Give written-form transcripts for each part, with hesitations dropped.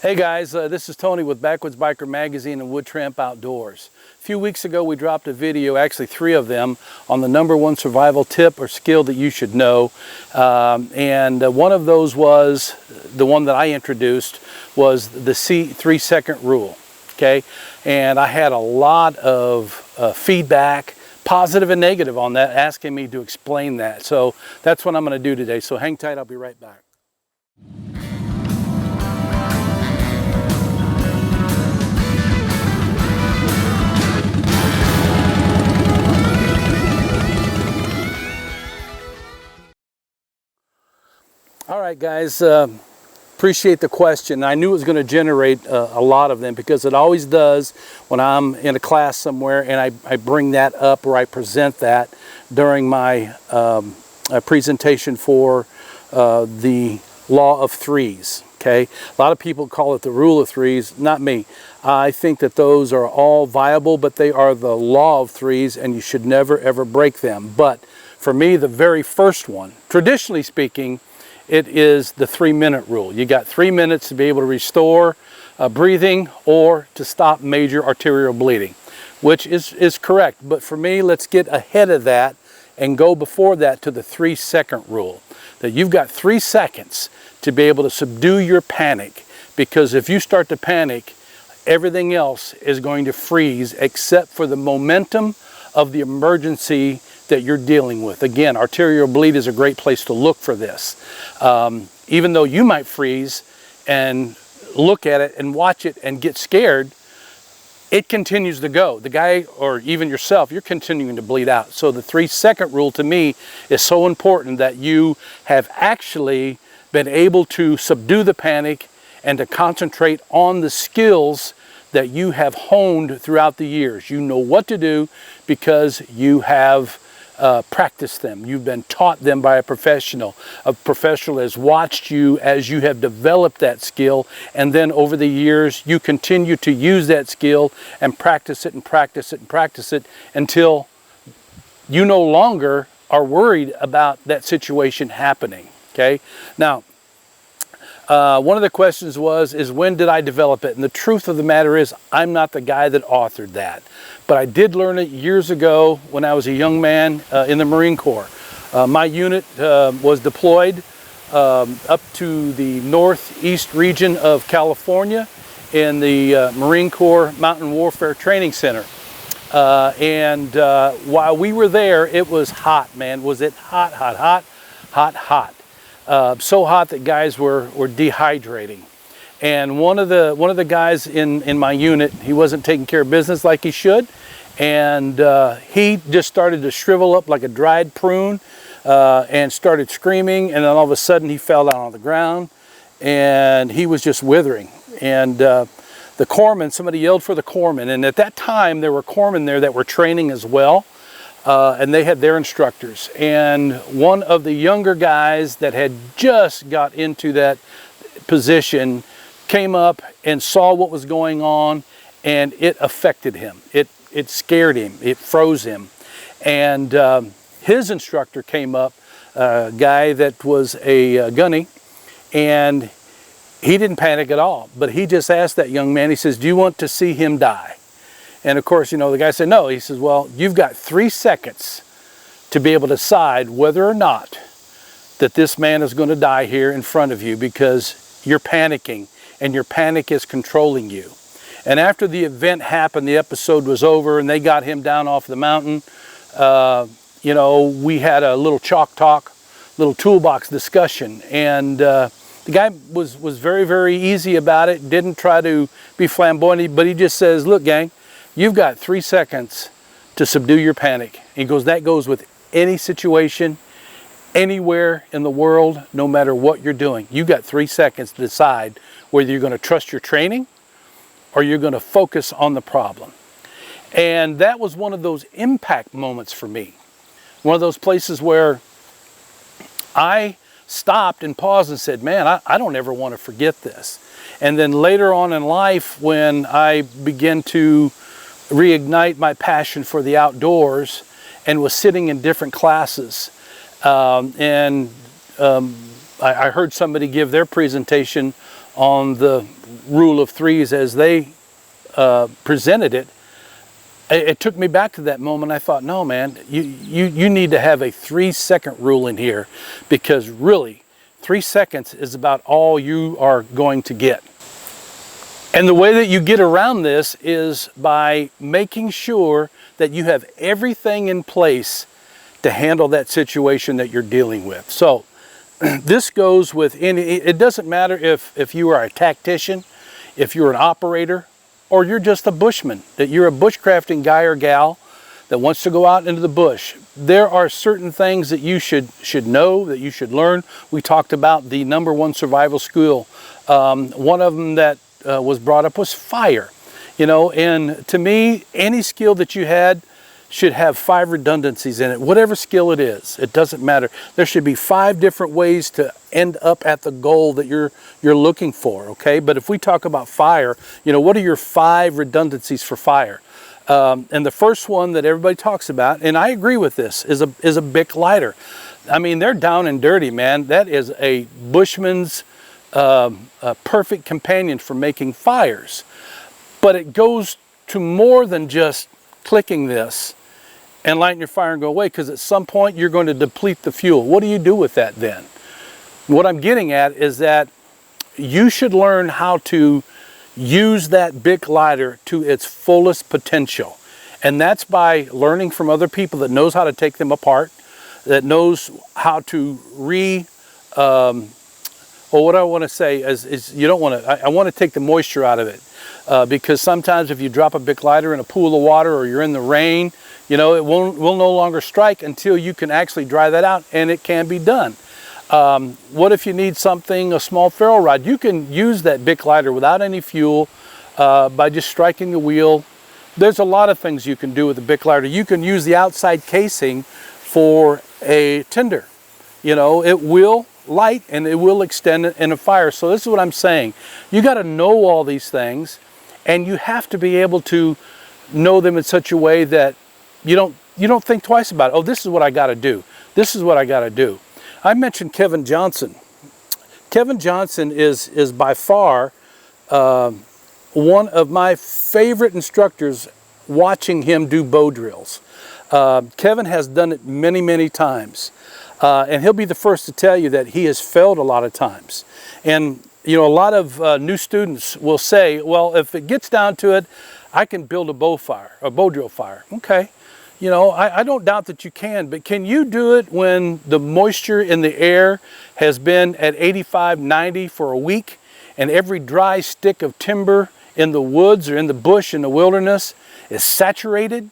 Hey guys, this is Tony with Backwoods Biker Magazine and Wood Tramp Outdoors. A few weeks ago we dropped a video, actually 3 of them, on the #1 survival tip or skill that you should know. One of those was, the one that I introduced, was the 3-second rule. Okay, and I had a lot of feedback, positive and negative, on that, asking me to explain that. So that's what I'm going to do today. So hang tight, I'll be right back. All right, guys, appreciate the question. I knew it was going to generate a lot of them, because it always does when I'm in a class somewhere and I bring that up, or I present that during my presentation for the law of 3's. Okay, a lot of people call it the rule of 3's, not me. I think that those are all viable, but they are the law of 3's, and you should never ever break them. But for me, the very first one, traditionally speaking, it is the 3-minute rule. You got 3 minutes to be able to restore breathing or to stop major arterial bleeding, which is correct. But for me, let's get ahead of that and go before that to the 3-second rule. That you've got 3 seconds to be able to subdue your panic, because if you start to panic, everything else is going to freeze except for the momentum of the emergency that you're dealing with. Again, arterial bleed is a great place to look for this. Even though you might freeze and look at it and watch it and get scared, it continues to go. The guy, or even yourself, you're continuing to bleed out. So the 3-second rule to me is so important, that you have actually been able to subdue the panic and to concentrate on the skills that you have honed throughout the years. You know what to do because you have practiced them. You've been taught them by a professional. A professional has watched you as you have developed that skill, and then over the years you continue to use that skill and practice it and practice it and practice it until you no longer are worried about that situation happening. Okay, now one of the questions is when did I develop it? And the truth of the matter is, I'm not the guy that authored that. But I did learn it years ago when I was a young man in the Marine Corps. My unit was deployed up to the northeast region of California in the Marine Corps Mountain Warfare Training Center. While we were there, it was hot, man. Was it hot, hot, hot, hot, hot. So hot that guys were dehydrating. And one of the guys in my unit, he wasn't taking care of business like he should, and he just started to shrivel up like a dried prune and started screaming, and then all of a sudden he fell down on the ground and he was just withering. And the corpsman, somebody yelled for the corpsman, and at that time there were corpsmen there that were training as well. And they had their instructors, and one of the younger guys that had just got into that position came up and saw what was going on, and it affected him. It scared him. It froze him. And his instructor came up, a guy that was a gunny, and he didn't panic at all, but he just asked that young man, he says, "Do you want to see him die?" And of course, you know, the guy said no. He says, "Well, you've got 3 seconds to be able to decide whether or not that this man is going to die here in front of you, because you're panicking and your panic is controlling you." And after the event happened, the episode was over, and they got him down off the mountain. You know, we had a little chalk talk, little toolbox discussion, and the guy was very, very easy about it. Didn't try to be flamboyant, but he just says, "Look, gang, you've got 3 seconds to subdue your panic." He goes, that goes with any situation, anywhere in the world, no matter what you're doing. You've got 3 seconds to decide whether you're going to trust your training or you're going to focus on the problem. And that was one of those impact moments for me. One of those places where I stopped and paused and said, man, I don't ever want to forget this. And then later on in life, when I began to reignite my passion for the outdoors and was sitting in different classes, I heard somebody give their presentation on the rule of threes as they presented it, it took me back to that moment. I thought, no, man, you need to have a 3-second rule in here, because really 3 seconds is about all you are going to get. And the way that you get around this is by making sure that you have everything in place to handle that situation that you're dealing with. So this goes with any, it doesn't matter if you are a tactician, if you're an operator, or you're just a bushman, that you're a bushcrafting guy or gal that wants to go out into the bush. There are certain things that you should know, that you should learn. We talked about the #1 survival skill. One of them that was brought up was fire. You know, and to me, any skill that you had should have 5 redundancies in it. Whatever skill it is, it doesn't matter. There should be 5 different ways to end up at the goal that you're looking for, okay? But if we talk about fire, you know, what are your 5 redundancies for fire? And the first one that everybody talks about, and I agree with this, is a Bic lighter. I mean, they're down and dirty, man. That is a bushman's perfect companion for making fires. But it goes to more than just clicking this and lighting your fire and go away, because at some point you're going to deplete the fuel. What do you do with that then? What I'm getting at is that you should learn how to use that Bic lighter to its fullest potential. And that's by learning from other people that knows how to take them apart, that knows how to what I want to say is you don't want to, I want to take the moisture out of it. Because sometimes if you drop a Bic lighter in a pool of water or you're in the rain, you know, it will no longer strike until you can actually dry that out, and it can be done. What if you need something, a small ferro rod? You can use that Bic lighter without any fuel by just striking the wheel. There's a lot of things you can do with the Bic lighter. You can use the outside casing for a tinder. You know, it will light and it will extend it in a fire. So this is what I'm saying. You got to know all these things, and you have to be able to know them in such a way that you don't think twice about it. Oh, this is what I got to do. This is what I got to do. I mentioned Kevin Johnson. Kevin Johnson is by far one of my favorite instructors, watching him do bow drills. Kevin has done it many, many times. And he'll be the first to tell you that he has failed a lot of times. And you know, a lot of new students will say, well, if it gets down to it, I can build a bow drill fire. Okay. You know, I don't doubt that you can, but can you do it when the moisture in the air has been at 85, 90 for a week, and every dry stick of timber in the woods or in the bush in the wilderness is saturated?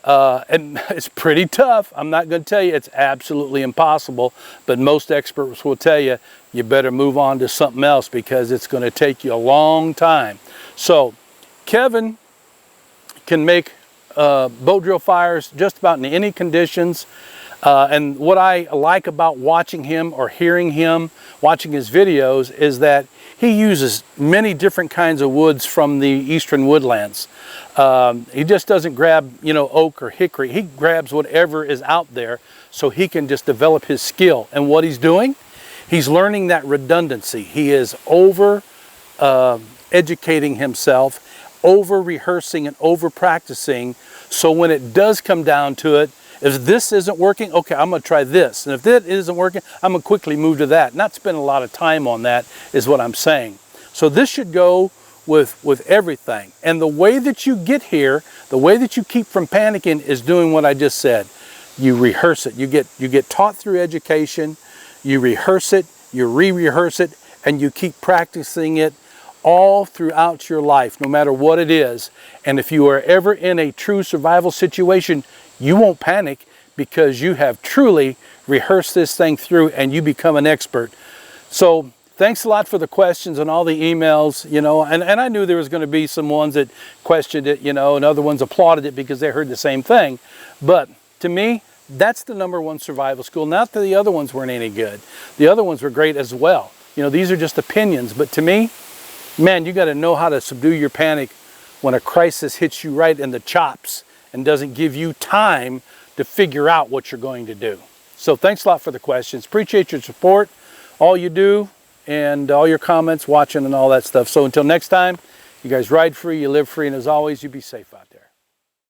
And it's pretty tough. I'm not going to tell you it's absolutely impossible, but most experts will tell you, you better move on to something else, because it's going to take you a long time. So Kevin can make bow drill fires just about in any conditions. And what I like about watching him or hearing him, watching his videos, is that he uses many different kinds of woods from the eastern woodlands. He just doesn't grab, you know, oak or hickory. He grabs whatever is out there so he can just develop his skill. And what he's doing, he's learning that redundancy. He is over educating himself, over rehearsing and over practicing. So when it does come down to it, if this isn't working, okay, I'm going to try this. And if that isn't working, I'm going to quickly move to that. Not spend a lot of time on that is what I'm saying. So this should go with everything. And the way that you get here, the way that you keep from panicking, is doing what I just said. You rehearse it. You get taught through education. You rehearse it. You re-rehearse it. And you keep practicing it all throughout your life, no matter what it is. And if you are ever in a true survival situation, you won't panic, because you have truly rehearsed this thing through and you become an expert. So thanks a lot for the questions and all the emails, you know, and I knew there was going to be some ones that questioned it, you know, and other ones applauded it because they heard the same thing. But to me, that's the #1 survival school. Not that the other ones weren't any good. The other ones were great as well. You know, these are just opinions. But to me, man, you got to know how to subdue your panic when a crisis hits you right in the chops and doesn't give you time to figure out what you're going to do. So thanks a lot for the questions. Appreciate your support. All you do, and all your comments, watching, and all that stuff. So until next time, you guys ride free, you live free, and as always, you be safe out there.